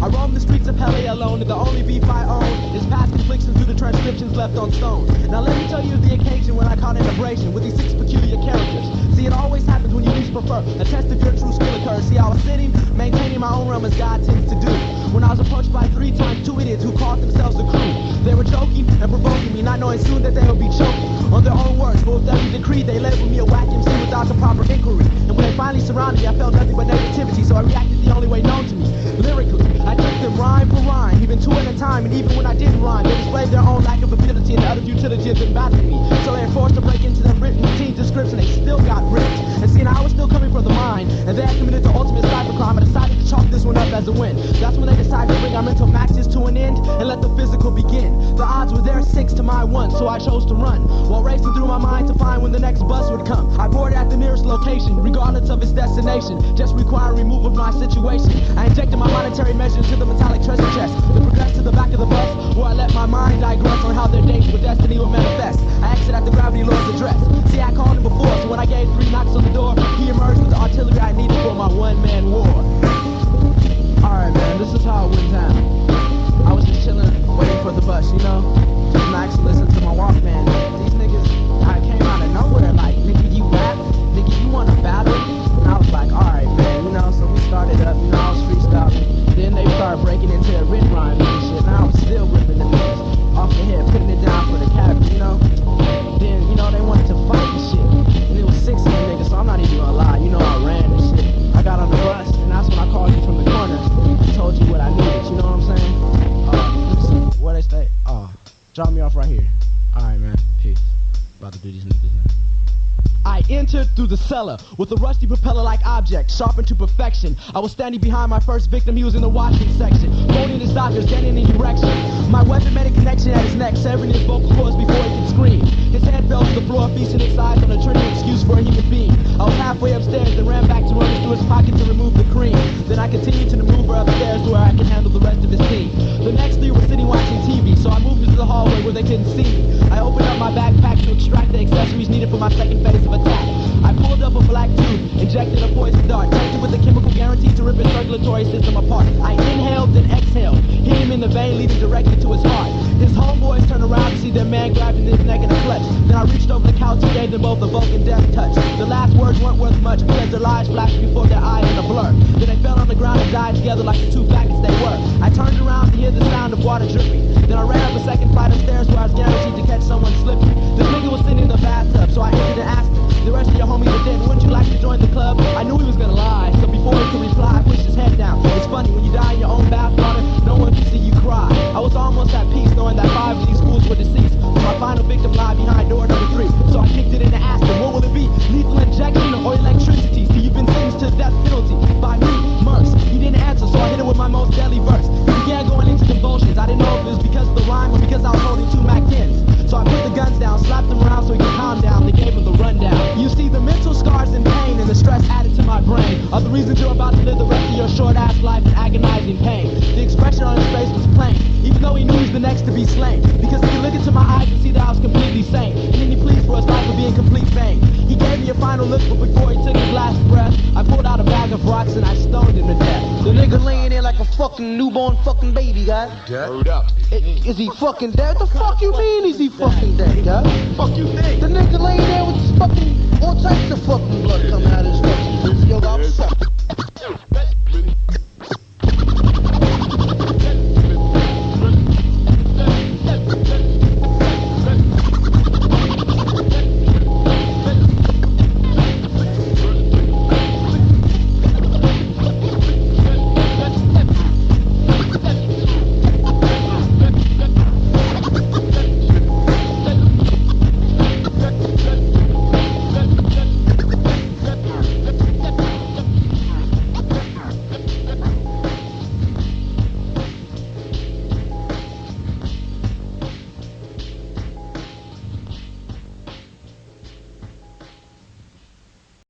I roam the streets of LA alone, and the only beef I own is past conflictions due to transcriptions left on stone. Now let me tell you the occasion when I caught an abrasion with these 6 peculiar characters. See, it always happens when you least prefer. A test of your true skill occurs. See, I was sitting, maintaining my own realm as God tends to do, when I was approached by 3 times 2 idiots who called themselves the crew. They were joking and provoking me, not knowing soon that they would be choking on their own words. But with every decree, they labeled me a whack MC without the proper inquiry. And when they finally surrounded me, I felt nothing but negativity, so I reacted the only way known to me, lyrically. I took them rhyme for rhyme, even 2 at a time, and even when I didn't rhyme, they displayed their own lack of ability and utter futility of battling me. So they were forced to break into their written routine description. They still got ripped. And seeing I was still coming from the mind, and they had committed the ultimate cybercrime, I decided to chalk this one up as a win. That's when they decided to bring our mental maxes to an end and let the physical begin. The odds were their 6 to my 1, so I chose to run, while racing through my mind to find when the next bus would come. I boarded at the nearest location, regardless of its destination, just requiring removal of my situation. I injected my monetary measure into the metallic treasure chest, then progressed to the back of the bus, where I let my mind digress on how their dates with destiny would manifest. I exit at the gravity lord's address. See, I called him before, so when I gave 3 knocks on the door, he emerged with the artillery I needed for my one-man war. Alright, man, this is how it went down. I was just chilling, waiting for the bus, you know? Just relax and listen to my Walkman. These niggas, I came out of nowhere like, nigga, you rap? Nigga, you wanna battle? And I was like, alright, man, you know? So we started up, you know, I was freestyling. Then they started breaking into their written rhymes and shit, and I was still ripping the niggas off the head, putting it down for the cabin, you know? Then, you know, they wanted to fight and shit. And it was 6 of them niggas, so I'm not even gonna lie, you know, I ran and shit. I got on the bus, and that's when I called you from the corner and told you what I needed, you know what I'm saying? Let me see, where they stay? Drop me off right here. Alright, man, peace. About to do these niggas now. I entered through the cellar with a rusty propeller-like object, sharpened to perfection. I was standing behind my first victim. He was in the washing section, holding his doctor, standing in erection. My weapon made a connection at his neck, severing his vocal cords before he could scream. His head fell to the floor, feasting its eyes on a trivial excuse for a human being. I was halfway upstairs, then ran back to rummage through his pocket to remove the cream. Then I continued to maneuver upstairs to where I could handle the rest of his team. The next 3 were sitting watching TV, so I moved into the hallway where they couldn't see me. I opened up my backpack to extract the accessories needed for my second phase of attack. I pulled up a black tube, injected a poison dart, tainted with a chemical guaranteed to rip his circulatory system apart. I inhaled, then exhaled, hit him in the vein leading directly to his heart. His homeboys turned around to see their man grabbing his neck in a clutch. Then I reached over the couch and gave them both a Vulcan death touch. The last words weren't worth much because their lives flashed before their eyes in a blur. Then they fell on the ground and died together like the 2 faggots they were. I turned around to hear the sound of water dripping. Then I ran up a second flight of stairs where I was guaranteed to catch someone slipping. This nigga was sitting in the bathtub, so I entered and asked him, the rest of your homies are dead, wouldn't you like to join the club? I knew he was gonna lie, so before he could reply, I pushed his head down. It's funny, when you die in your own bathwater, no one can see you cry. I was almost at peace knowing that 5 of these fools were deceased, but my final victim lied behind door number 3. So I kicked it in and asked him, what will it be? Lethal injection or electricity? See, you've been sentenced to death penalty by me, Murs. He didn't answer, so I hit him with my most deadly verse. He began going into convulsions. I didn't know if it was because of the rhyme or because I was holding 2 Mac 10s. So I put the guns down, slapped them around so he could calm down, then gave him the rundown. You see, the mental scars and pain and the stress added to my brain are the reasons you're about to live the rest of your short-ass life in agonizing pain. The expression on his face was plain, even though he knew he was the next to be slain. Because he could look into my eyes and see that I was completely sane, and then he pleaded for his life would be in complete vain. He gave me a final look, but before he took his last breath, I pulled out a bag of rocks and I stoned him to death. The nigga laying there like a fucking newborn fucking baby, guy. Word up. Is he fucking dead? The fuck you mean is he fucking dead, guy? Fuck you think? The nigga laying there with his fucking, all types of fucking blood coming out of his fucking face. Yo, I'm sorry.